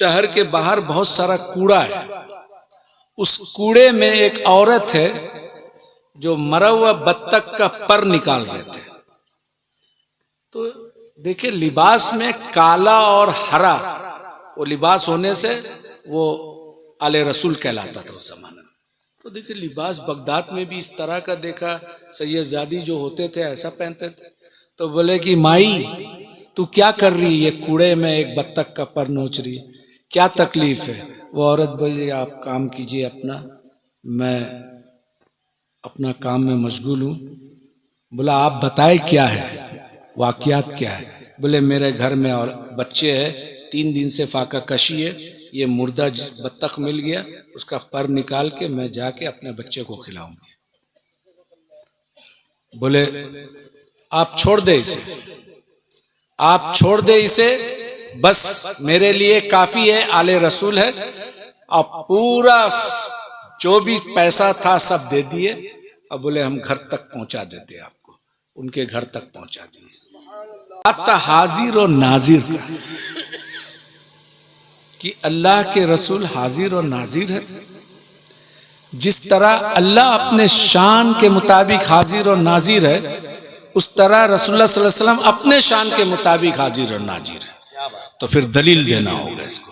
شہر کے باہر بہت سارا کوڑا ہے، اس کوڑے میں ایک عورت ہے جو مرا ہوا بطخ کا پر نکال رہے تھے. تو دیکھیں لباس میں کالا اور ہرا وہ لباس ہونے سے وہ آل رسول کہلاتا تھا اس زمانے میں. تو دیکھیں لباس بغداد میں بھی اس طرح کا دیکھا، سید زادی جو ہوتے تھے ایسا پہنتے تھے. تو بولے کہ مائی تو کیا کر رہی ہے، یہ کوڑے میں ایک بطخ کا پر نوچ رہی، کیا تکلیف ہے؟ وہ عورت بھائی آپ کام کیجئے اپنا، میں اپنا کام میں مشغول ہوں. بولا آپ بتائے کیا ہے، واقعات کیا ہے؟ بولے میرے گھر میں اور بچے ہیں، 3 دن سے فاقہ کشی ہے، یہ مردہ بطخ مل گیا، اس کا پر نکال کے میں جا کے اپنے بچے کو کھلاؤں گی. بولے آپ چھوڑ دے اسے، آپ چھوڑ دے اسے، بس میرے لیے کافی ہے، آل رسول ہے. اب پورا جو بھی پیسہ تھا سب دے دیے. اب بولے ہم گھر تک پہنچا دیتے آپ کو. ان کے گھر تک پہنچا دیے. آتا حاضر و ناظر کا کہ اللہ کے رسول حاضر و ناظر ہے. جس طرح اللہ اپنے شان کے مطابق حاضر و ناظر ہے، اس طرح رسول اللہ صلی اللہ علیہ وسلم اپنے شان کے مطابق حاضر اور ناظر ہے. تو پھر دلیل دینا ہوگا اس کو.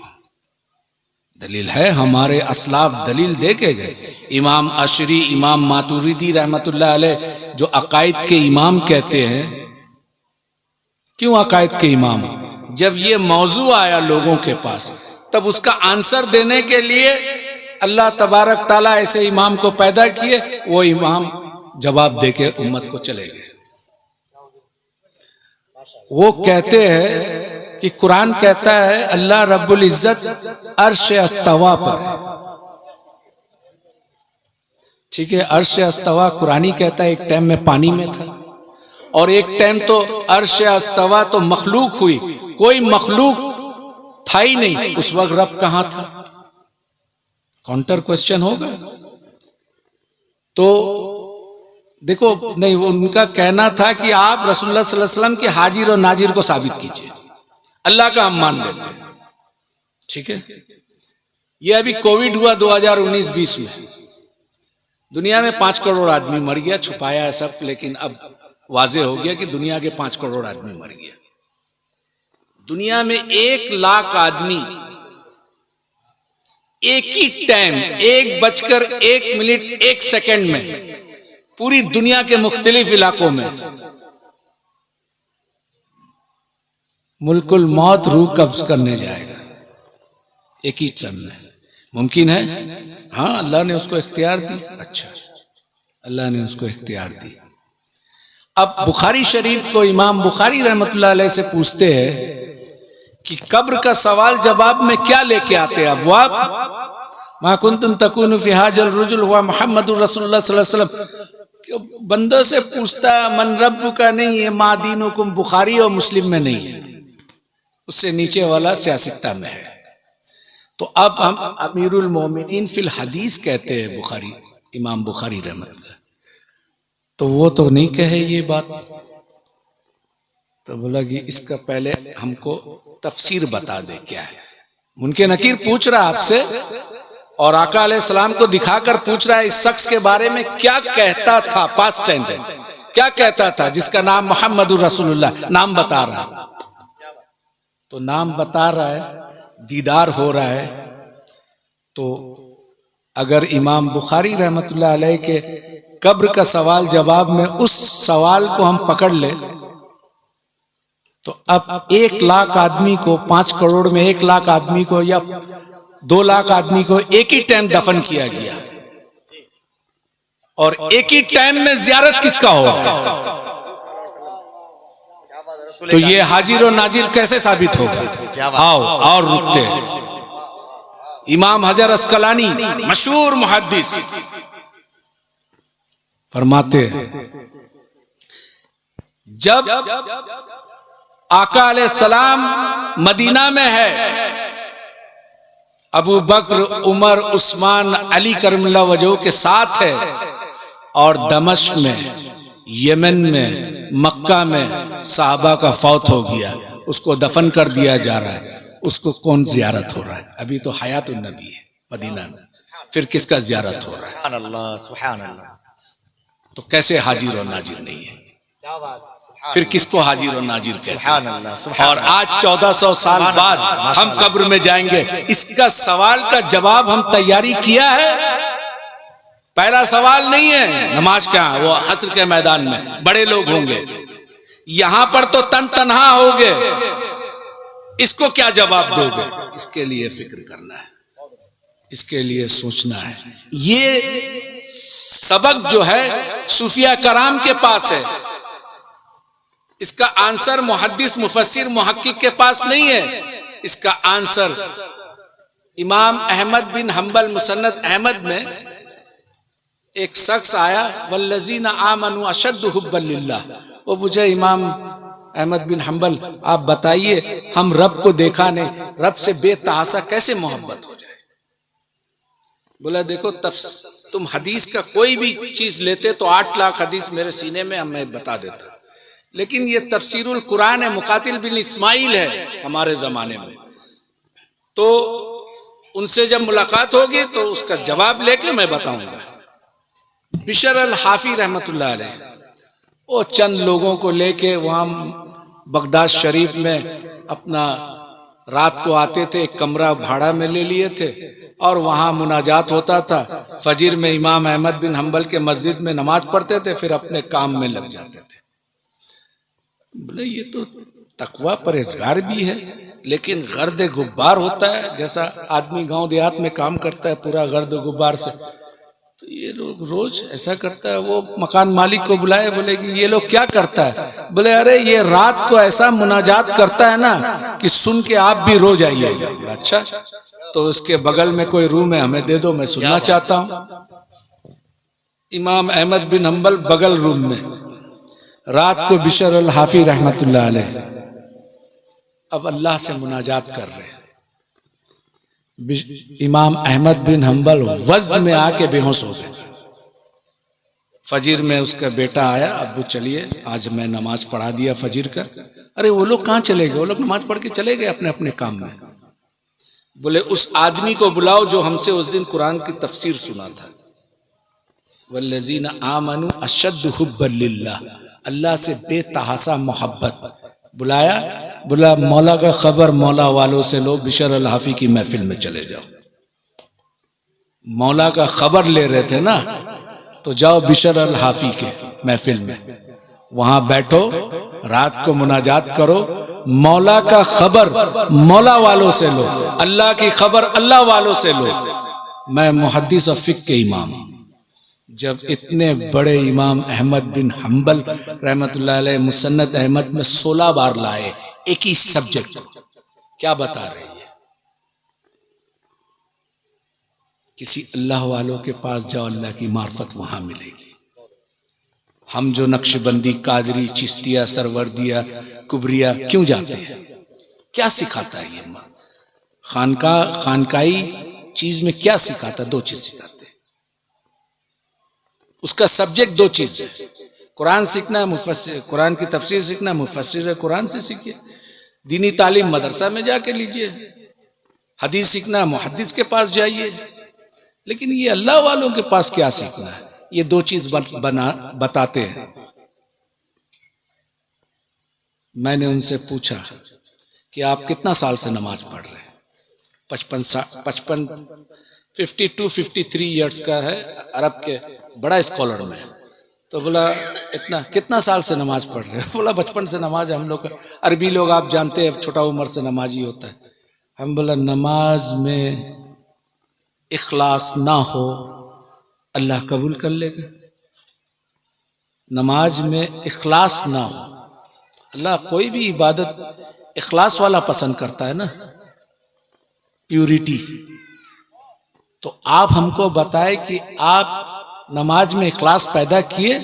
دلیل ہے، ہمارے اسلاف دلیل دے کے گئے. امام اشری، امام ماتوریدی رحمت اللہ علیہ جو عقائد کے امام کہتے ہیں. کیوں عقائد کے امام؟ جب یہ موضوع آیا لوگوں کے پاس تب اس کا آنسر دینے کے لیے اللہ تبارک تعالیٰ ایسے امام کو پیدا کیے، وہ امام جواب دے کے امت کو چلے گئے. وہ کہتے ہیں کہ قرآن کہتا ہے اللہ رب العزت عرش استوا پر. ٹھیک ہے، عرش استوا قرآنی کہتا ہے ایک ٹائم میں پانی میں تھا، اور ایک ٹائم تو عرش استوا تو مخلوق ہوئی، کوئی مخلوق تھا ہی نہیں اس وقت. رب کہاں تھا؟ کاؤنٹر کوشچن ہوگا. تو دیکھو نہیں، ان کا کہنا تھا کہ آپ رسول اللہ صلی اللہ علیہ وسلم کے حاضر و ناظر کو ثابت کیجئے، اللہ کا ہم مان لیتے ہیں. ٹھیک ہے، یہ ابھی کووڈ ہوا 2019-20 میں، دنیا میں 5 کروڑ آدمی مر گیا. چھپایا ہے سب، لیکن اب واضح ہو گیا کہ دنیا کے 5 کروڑ آدمی مر گیا. دنیا میں 1 لاکھ آدمی ایک ہی ٹائم 1:01 میں پوری دنیا کے مختلف علاقوں میں ملک الموت روح قبض کرنے جائے گا ایک ہی ٹائم میں. ممکن ہے؟ ہاں، اللہ نے اس کو اختیار دی. اچھا، اللہ نے اس کو اختیار دی. اب بخاری شریف کو امام بخاری رحمت اللہ علیہ سے پوچھتے ہیں کہ قبر کا سوال جواب میں کیا لے کے آتے ہیں ابواب؟ ما کنتم تکون فی حاج الرجل ہوا محمد رسول اللہ صلی اللہ علیہ وسلم. بندوں سے پوچھتا من رب کا نہیں ہے، ما دینکم بخاری اور مسلم میں نہیں ہے، اس سے نیچے والا سیاستہ میں ہے. تو اب ہم امیر المومنین فی الحدیث کہتے ہیں بخاری، امام بخاری رحمت اللہ. تو وہ تو نہیں کہے یہ بات. تو بولا کہ اس کا پہلے ہم کو تفسیر بتا دے کیا ہے. منکر نکیر پوچھ رہا آپ سے، اور آقا علیہ السلام کو دکھا کر پوچھ رہا ہے اس شخص کے بارے میں کیا کہتا تھا، پاسٹ ٹینس، کیا کہتا تھا جس کا نام محمد رسول اللہ. نام بتا رہا ہے، تو نام بتا رہا ہے، دیدار ہو رہا ہے. تو اگر امام بخاری رحمت اللہ علیہ کے قبر کا سوال جواب میں اس سوال کو ہم پکڑ لیں تو اب 1 لاکھ آدمی کو 5 کروڑ میں 1 لاکھ آدمی کو یا 2 لاکھ آدمی کو ایک ہی ٹائم دفن کیا گیا، اور ایک ہی ٹائم میں زیارت کس کا ہوگا؟ تو یہ حاضر و ناظر کیسے ثابت ہوگا؟ آؤ اور رکتے ہیں. امام حجر عسقلانی مشہور محدث فرماتے ہیں جب آقا علیہ السلام مدینہ میں ہے، ابو بکر، عمر، عثمان، علی کرم اللہ وجہہ کے ساتھ ہے، اور دمشق میں، یمن میں، مکہ میں صحابہ کا فوت ہو گیا، اس کو دفن کر دیا جا رہا ہے. اس کو کون زیارت ہو رہا ہے؟ ابھی تو حیات النبی ہے مدینہ میں، پھر کس کا زیارت ہو رہا ہے؟ سبحان اللہ سبحان اللہ. تو کیسے حاضر اور ناظر نہیں ہے؟ پھر کس کو حاضر اور ناظر کہتے ہیں؟ سبحان اللہ سبحان اور اللہ. آج 1400 سال بعد ہم قبر میں جائیں گے، اس کا سوال کا جواب ہم تیاری کیا ہے؟ پہلا سوال نہیں ہے نماز کہاں، وہ حشر کے میدان میں بڑے لوگ ہوں گے، یہاں پر تو تن تنہا ہوگے، اس کو کیا جواب دو گے؟ اس کے لیے فکر کرنا ہے، اس کے لیے سوچنا ہے. یہ سبق جو ہے صوفیہ کرام کے پاس ہے، اس کا آنسر محدث مفسر محقق کے پاس نہیں ہے. اس کا آنسر امام احمد بن حنبل مسند احمد میں ایک شخص آیا، والذین آمنوا اشد حبا للہ. وہ مجھے امام احمد بن حنبل آپ بتائیے، ہم رب کو دیکھا نہیں، رب سے بے تحاشا کیسے محبت ہو جائے؟ بولا دیکھو تم حدیث کا کوئی بھی چیز لیتے تو 8 لاکھ حدیث میرے سینے میں میں بتا دیتا، لیکن یہ تفسیر القرآن ہے، مقاتل بن اسماعیل ہے ہمارے زمانے میں، تو ان سے جب ملاقات ہوگی تو اس کا جواب لے کے میں بتاؤں گا. بشر الحافی رحمت اللہ علیہ وہ چند لوگوں کو لے کے وہاں بغداد شریف میں اپنا رات کو آتے تھے، ایک کمرہ بھاڑا میں لے لیے تھے اور وہاں مناجات ہوتا تھا. فجر میں امام احمد بن حنبل کے مسجد میں نماز پڑھتے تھے، پھر اپنے کام میں لگ جاتے تھے. بولے یہ تو تقویٰ پرہیزگار بھی ہے، لیکن گرد غبار ہوتا ہے، جیسا آدمی گاؤں دیہات میں کام کرتا ہے پورا گرد غبار سے، تو یہ لوگ روز ایسا کرتا ہے. وہ مکان مالک کو بلائے، بولے کہ یہ لوگ کیا کرتا ہے؟ بولے ارے یہ رات کو ایسا مناجات کرتا ہے نا کہ سن کے آپ بھی رو جائیے گا. اچھا تو اس کے بغل میں کوئی روم ہے، ہمیں دے دو، میں سننا چاہتا ہوں. امام احمد بن حنبل بغل روم میں رات کو بشر الحافی رحمت اللہ علیہ اب اللہ سے مناجات کر رہے ہیں. امام احمد بن حنبل وزن میں آ کے بے ہوش ہو گئے. فجر میں اس کا بیٹا آیا، ابو چلیے آج میں نماز پڑھا دیا فجر کا. ارے وہ لوگ کہاں چلے گئے؟ وہ لوگ نماز پڑھ کے چلے گئے اپنے اپنے کام میں. بولے اس آدمی کو بلاؤ جو ہم سے اس دن قرآن کی تفسیر سنا تھا، والذین آمنوا اشد حبا للہ، اللہ سے بے تحاشا محبت. بلایا، بولا مولا کا خبر مولا والوں سے لو، بشر الحافی کی محفل میں چلے جاؤ. مولا کا خبر لے رہے تھے نا، تو جاؤ بشر الحافی کے محفل میں، وہاں بیٹھو، رات کو مناجات کرو، مولا کا خبر مولا والوں سے لو، اللہ کی خبر اللہ والوں سے لو. میں محدث و فقہ کے امام ہوں. جب اتنے بڑے امام احمد بن حنبل رحمت اللہ علیہ مسند احمد میں 16 بار لائے ایک ہی سبجیکٹ کو، کیا بتا رہے ہیں؟ کسی اللہ والوں کے پاس جاؤ، اللہ کی معرفت وہاں ملے گی. ہم جو نقش بندی، قادری، چشتیہ، سروردیہ، کبریہ کیوں جاتے ہیں؟ کیا سکھاتا ہے یہ؟ خانقاہی چیز میں کیا سکھاتا ہے؟ 2 چیز سکھاتا ہے. اس کا سبجیکٹ 2 چیز ہے، قرآن سیکھنا ہے، مفسر قرآن کی تفسیر سیکھنا ہے، مفسر قرآن سے سیکھیے. دینی تعلیم مدرسہ میں جا کے لیجئے. حدیث سیکھنا ہے، محدث کے پاس جائیے. لیکن یہ اللہ والوں کے پاس کیا سیکھنا ہے؟ یہ 2 چیز بتاتے ہیں. میں نے ان سے پوچھا کہ آپ کتنا سال سے نماز پڑھ رہے ہیں؟ 52-53 ایئرس کا ہے، عرب کے بڑا اسکالر میں. تو بولا اتنا کتنا سال سے نماز پڑھ رہے ہیں؟ بولا بچپن سے نماز ہم لوگ، عربی لوگ آپ جانتے ہیں چھوٹا عمر سے نمازی ہوتا ہے. ہم بولا نماز میں اخلاص نہ ہو اللہ قبول کر لے گا. نماز میں اخلاص نہ ہو، اللہ کوئی بھی عبادت اخلاص والا پسند کرتا ہے نا، پیوریٹی. تو آپ ہم کو بتائے کہ آپ نماز میں اخلاص پیدا کیے؟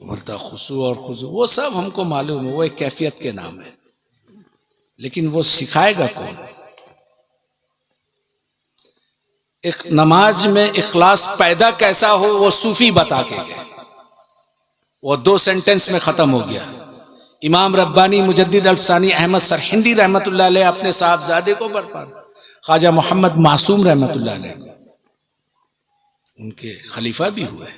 بولتا خشوع اور خضوع وہ سب ہم کو معلوم ہے، وہ ایک کیفیت کے نام ہے، لیکن وہ سکھائے گا کون؟ ایک نماز میں اخلاص پیدا کیسا ہو وہ صوفی بتا کے گئے. وہ 2 سینٹنس میں ختم ہو گیا. امام ربانی مجدد الفسانی احمد سرہندی رحمۃ اللہ علیہ اپنے صاحبزادے کو برپا، خواجہ محمد معصوم رحمۃ اللہ علیہ ان کے خلیفہ بھی ہوئے۔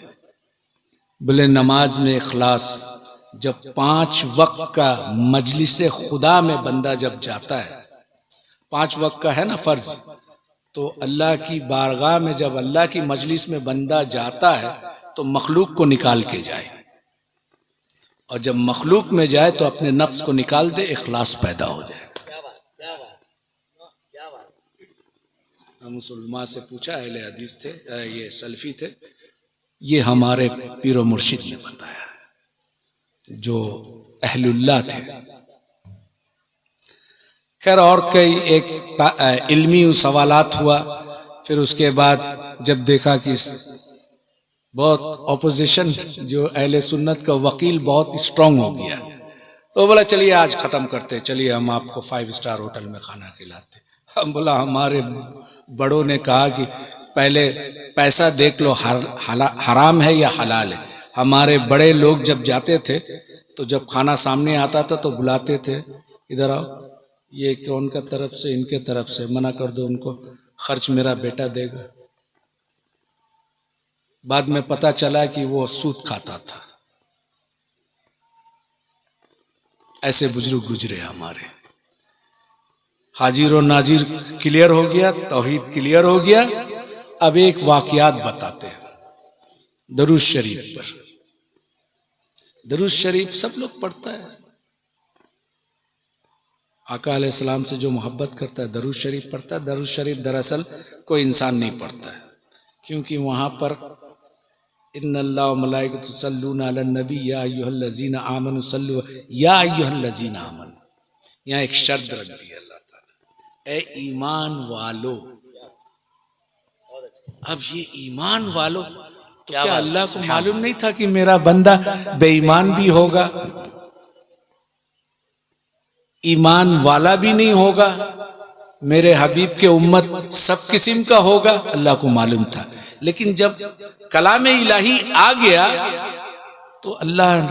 بولے نماز میں اخلاص، جب 5 وقت کا مجلس خدا میں بندہ جب جاتا ہے، 5 وقت کا ہے نا فرض، تو اللہ کی بارگاہ میں جب اللہ کی مجلس میں بندہ جاتا ہے تو مخلوق کو نکال کے جائے، اور جب مخلوق میں جائے تو اپنے نفس کو نکال دے، اخلاص پیدا ہو جائے۔ ہم اس علماء سے پوچھا، اہل حدیث تھے، یہ سلفی تھے، یہ ہمارے پیر و مرشد نے بتایا جو اہل اللہ تھے۔ خیر اور کئی ایک علمی سوالات ہوا، پھر اس کے بعد جب دیکھا کہ بہت اپوزیشن جو اہل سنت کا وکیل بہت اسٹرانگ ہو گیا، تو بولا چلیے آج ختم کرتے، چلیے ہم آپ کو 5 اسٹار ہوٹل میں کھانا کھلاتے۔ ہم بولا ہمارے بڑوں نے کہا کہ پہلے پیسہ دیکھ لو حرام ہے یا حلال ہے۔ ہمارے بڑے لوگ جب جاتے تھے تو جب کھانا سامنے آتا تھا تو بلاتے تھے، ادھر آؤ، یہ کون کا طرف سے، ان کے طرف سے، منع کر دو ان کو، خرچ میرا بیٹا دے گا۔ بعد میں پتہ چلا کہ وہ سود کھاتا تھا۔ ایسے بزرگ گزرے ہمارے۔ حاضر و ناظر کلیئر ہو گیا، توحید کلیئر ہو گیا۔ اب ایک واقعات بتاتے ہیں درود شریف پر۔ درود شریف سب لوگ پڑھتا ہے، آقا علیہ السلام سے جو محبت کرتا ہے درود شریف پڑھتا ہے۔ درود شریف دراصل کوئی انسان نہیں پڑھتا ہے، کیونکہ وہاں پر ان اللہ و ملائکۃ یصلون علی النبی یا ایھا الذین آمنوا صلوا یا ایھا الذین آمنوا، یہاں ایک شرط رکھ دی اللہ تعالیٰ، اے ایمان والو۔ اب یہ ایمان والو تو کیا اللہ کو معلوم نہیں تھا کہ میرا بندہ بے ایمان بھی ہوگا، ایمان والا بھی نہیں ہوگا، میرے حبیب کے امت سب قسم کا ہوگا؟ اللہ کو معلوم تھا، لیکن جب کلام الہی آ گیا تو اللہ،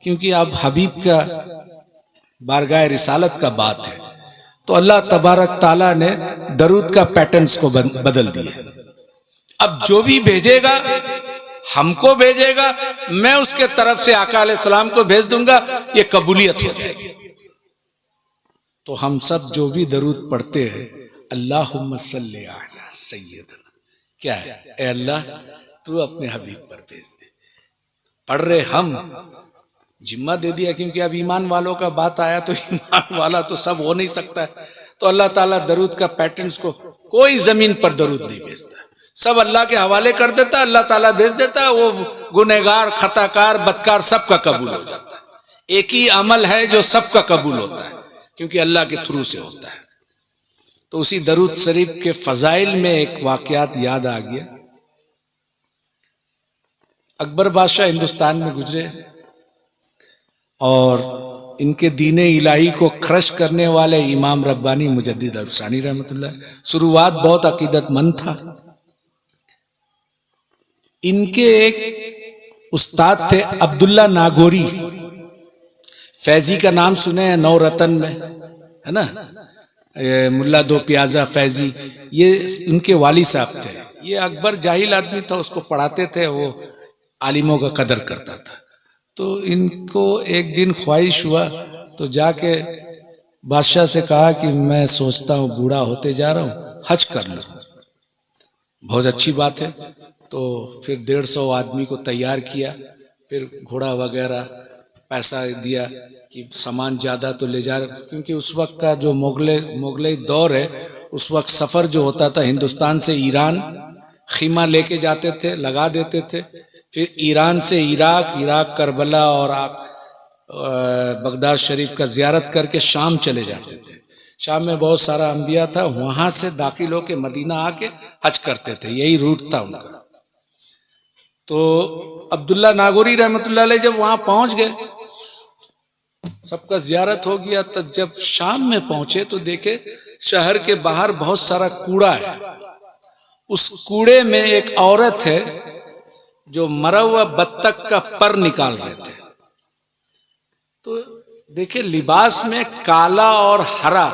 کیونکہ اب حبیب کا بارگاہ رسالت کا بات ہے، تو اللہ تبارک تعالیٰ نے درود کا پیٹرنز کو بدل دیے۔ اب جو بھی بھیجے گا ہم کو بھیجے گا، میں اس کے طرف سے آقا علیہ السلام کو بھیج دوں گا، یہ قبولیت ہو جائے گی۔ تو ہم سب جو بھی درود پڑھتے ہیں، اللہم صلی علی سیدنا، کیا ہے؟ اے اللہ تو اپنے حبیب پر بھیج دے۔ پڑھ رہے ہم، ذمہ دے دیا، کیونکہ اب ایمان والوں کا بات آیا تو ایمان والا تو سب ہو نہیں سکتا ہے، تو اللہ تعالیٰ درود کا پیٹرنز کو کوئی زمین پر درود نہیں بھیجتا، سب اللہ کے حوالے کر دیتا ہے، اللہ تعالیٰ بھیج دیتا ہے، وہ گنہگار، خطا کار، بدکار سب کا قبول ہو جاتا ہے۔ ایک ہی عمل ہے جو سب کا قبول ہوتا ہے، کیونکہ اللہ کے تھرو سے ہوتا ہے۔ تو اسی درود شریف کے فضائل میں ایک واقعات یاد آ گیا۔ اکبر بادشاہ ہندوستان میں گزرے اور ان کے دین الہی کو کرش کرنے والے امام ربانی مجدد الفسانی رحمۃ اللہ، شروعات بہت عقیدت مند تھا۔ ان کے ایک استاد تھے عبداللہ ناگوری، فیضی کا نام سنے ہیں نو رتن میں، ہے نا، ملا دو پیازا فیضی، یہ ان کے والد صاحب تھے۔ یہ اکبر جاہل آدمی تھا، اس کو پڑھاتے تھے، وہ عالموں کا قدر کرتا تھا۔ تو ان کو ایک دن خواہش ہوا تو جا کے بادشاہ سے کہا کہ میں سوچتا ہوں بوڑھا ہوتے جا رہا ہوں، حج کر لوں۔ بہت اچھی بات ہے۔ تو پھر 150 آدمی کو تیار کیا، پھر گھوڑا وغیرہ پیسہ دیا کہ سامان زیادہ تو لے جا رہے، کیونکہ اس وقت کا جو مغلئی دور ہے، اس وقت سفر جو ہوتا تھا ہندوستان سے ایران، خیمہ لے کے جاتے تھے، لگا دیتے تھے، پھر ایران سے عراق کربلا اور بغداد شریف کا زیارت کر کے شام چلے جاتے تھے۔ شام میں بہت سارا انبیاء تھا، وہاں سے داخل ہو کے مدینہ آ کے حج کرتے تھے، یہی روٹ تھا ان کا۔ تو عبداللہ ناگوری رحمۃ اللہ علیہ جب وہاں پہنچ گئے، سب کا زیارت ہو گیا، تب جب شام میں پہنچے تو دیکھے شہر کے باہر بہت سارا کوڑا ہے۔ اس کوڑے میں ایک عورت ہے جو مرا ہوا بطخ کا پر نکال رہے تھے۔ تو دیکھیں لباس میں کالا اور ہرا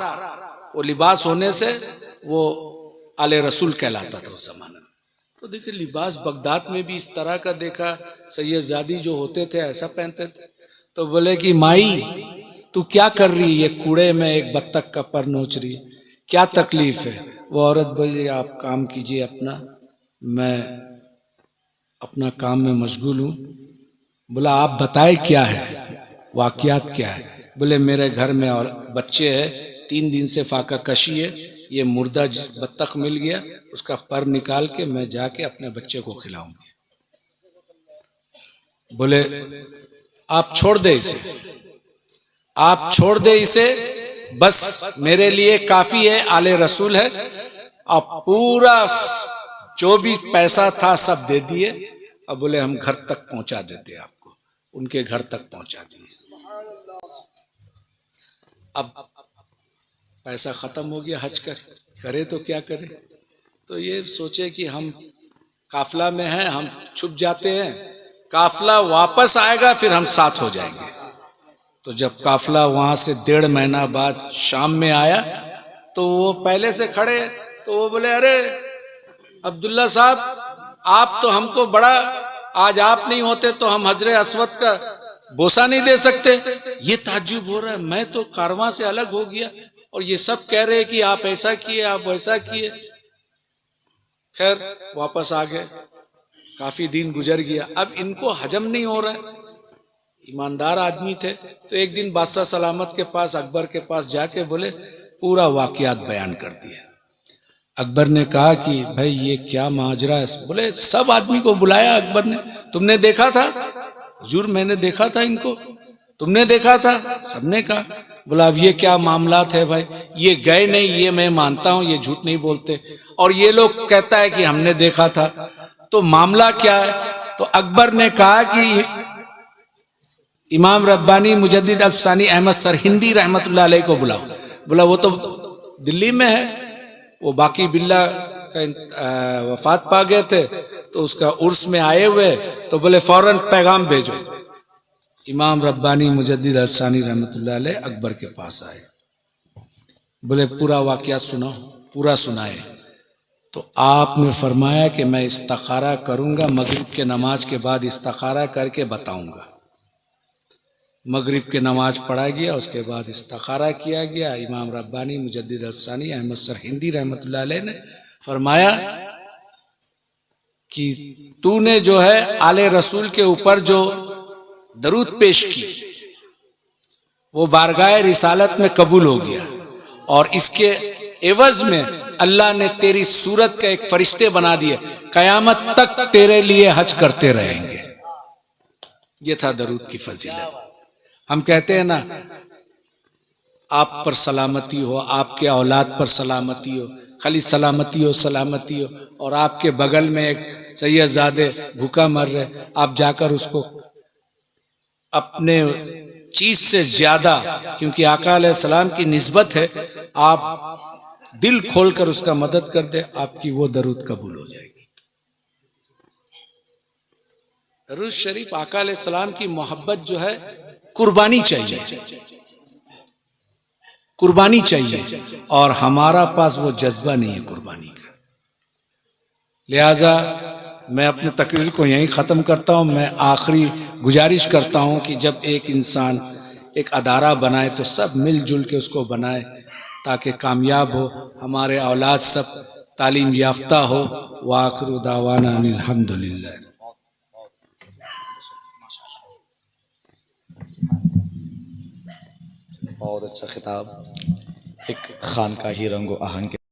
وہ لباس ہونے سے وہ آل رسول کہلاتا تھا اس زمانے میں. تو دیکھیں لباس بغداد میں بھی اس طرح کا دیکھا. سید زادی جو ہوتے تھے ایسا پہنتے تھے. تو بولے کہ مائی تو کیا کر رہی ہے, یہ کوڑے میں ایک بطخ کا پر نوچ رہی, کیا تکلیف ہے؟ وہ عورت بولی آپ کام کیجئے اپنا, میں اپنا کام میں مشغول ہوں. بولا آپ بتائے کیا ہے, واقعات کیا ہے؟ بولے میرے گھر میں اور بچے ہیں, 3 دن سے فاقہ کشی ہے, یہ مردہ بطخ مل گیا, اس کا پر نکال کے میں جا کے اپنے بچے کو کھلاؤں گی. بولے آپ چھوڑ دے اسے, آپ چھوڑ دے اسے, بس میرے لیے کافی ہے, آل رسول ہے. اب پورا جو بھی پیسہ تھا سب دے دیے. اب بولے ہم گھر تک پہنچا دیتے آپ کو. ان کے گھر تک پہنچا دیے. اب پیسہ ختم ہو گیا حج کا, کرے تو کیا کرے؟ تو یہ سوچے کہ ہم قافلہ میں ہیں, ہم چھپ جاتے ہیں, قافلہ واپس آئے گا پھر ہم ساتھ ہو جائیں گے. تو جب قافلہ وہاں سے 1.5 مہینہ بعد شام میں آیا تو وہ پہلے سے کھڑے. تو وہ بولے ارے عبداللہ صاحب آپ تو ہم کو بڑا, آج آپ نہیں ہوتے تو ہم حجر اسود کا بوسہ نہیں دے سکتے. یہ تعجب ہو رہا ہے, میں تو کارواں سے الگ ہو گیا اور یہ سب کہہ رہے کہ آپ ایسا کیے آپ ویسا کیے. خیر واپس آ گئے. کافی دن گزر گیا. اب ان کو ہجم نہیں ہو رہا ہے. ایماندار آدمی تھے. تو ایک دن بادشاہ سلامت کے پاس, اکبر کے پاس جا کے بولے پورا واقعات بیان کر دیا. اکبر نے کہا کہ بھائی یہ کیا ماجرا ہے؟ بولے سب آدمی کو بلایا اکبر نے. تم نے دیکھا تھا؟ حضور میں نے دیکھا تھا ان کو. تم نے دیکھا تھا؟ سب نے کہا. بولا اب یہ کیا معاملات ہے بھائی؟ یہ گئے نہیں, یہ میں مانتا ہوں, یہ جھوٹ نہیں بولتے, اور یہ لوگ کہتا ہے کہ ہم نے دیکھا تھا, تو معاملہ کیا ہے؟ تو اکبر نے کہا کہ امام ربانی مجدد افسانی احمد سرہندی رحمت اللہ علیہ کو بلاؤ. بولا وہ تو دلی میں ہے, وہ باقی باللہ کا وفات پا گئے تھے تو اس کا عرس میں آئے ہوئے. تو بولے فوراً پیغام بھیجو. امام ربانی مجدد افسانی رحمت اللہ علیہ اکبر کے پاس آئے. بولے پورا واقعہ سنو. پورا سنائے. تو آپ نے فرمایا کہ میں استخارہ کروں گا, مغرب کے نماز کے بعد استخارہ کر کے بتاؤں گا. مغرب کے نماز پڑھا گیا, اس کے بعد استخارہ کیا گیا. امام ربانی مجدد افسانی احمد سرہندی رحمت اللہ علیہ نے فرمایا کہ تو نے جو ہے آل رسول کے اوپر جو درود پیش کی وہ بارگاہ رسالت میں قبول ہو گیا, اور اس کے عوض میں اللہ نے تیری صورت کا ایک فرشتے بنا دیے, قیامت تک تیرے لیے حج کرتے رہیں گے. یہ تھا درود کی فضیلت. ہم کہتے ہیں نا آپ پر سلامتی ہو, آپ کے اولاد پر سلامتی ہو, خالی سلامتی ہو سلامتی ہو, اور آپ کے بغل میں ایک سید زادے بھوکا مر رہے, آپ جا کر اس کو اپنے چیز سے زیادہ, کیونکہ آقا علیہ السلام کی نسبت ہے, آپ دل کھول کر اس کا مدد کر دے, آپ کی وہ درود قبول ہو جائے گی. درود شریف آقا علیہ السلام کی محبت جو ہے قربانی چاہیے, قربانی چاہیے, اور ہمارا پاس وہ جذبہ نہیں ہے قربانی کا. لہذا میں اپنے تقریر کو یہیں ختم کرتا ہوں. میں آخری گزارش کرتا ہوں کہ جب ایک انسان ایک ادارہ بنائے تو سب مل جل کے اس کو بنائے تاکہ کامیاب ہو, ہمارے اولاد سب تعلیم یافتہ ہو. وآخر دعوانا ان الحمدللہ. بہت اچھا خطاب, ایک خانقاہی رنگ و آہن کے